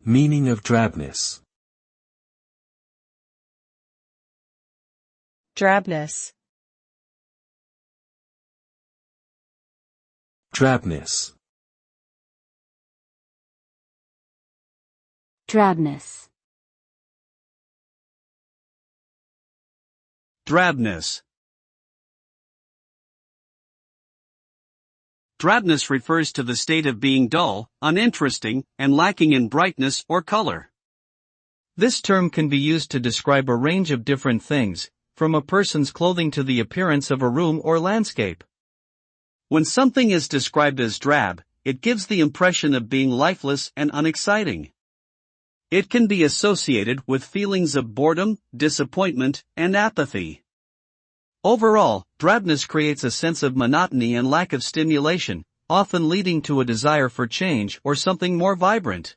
Meaning of drabness. Drabness. Drabness. Drabness. Drabness. Drabness refers to the state of being dull, uninteresting, and lacking in brightness or color. This term can be used to describe a range of different things, from a person's clothing to the appearance of a room or landscape. When something is described as drab, it gives the impression of being lifeless and unexciting. It can be associated with feelings of boredom, disappointment, and apathy. Overall, drabness creates a sense of monotony and lack of stimulation, often leading to a desire for change or something more vibrant.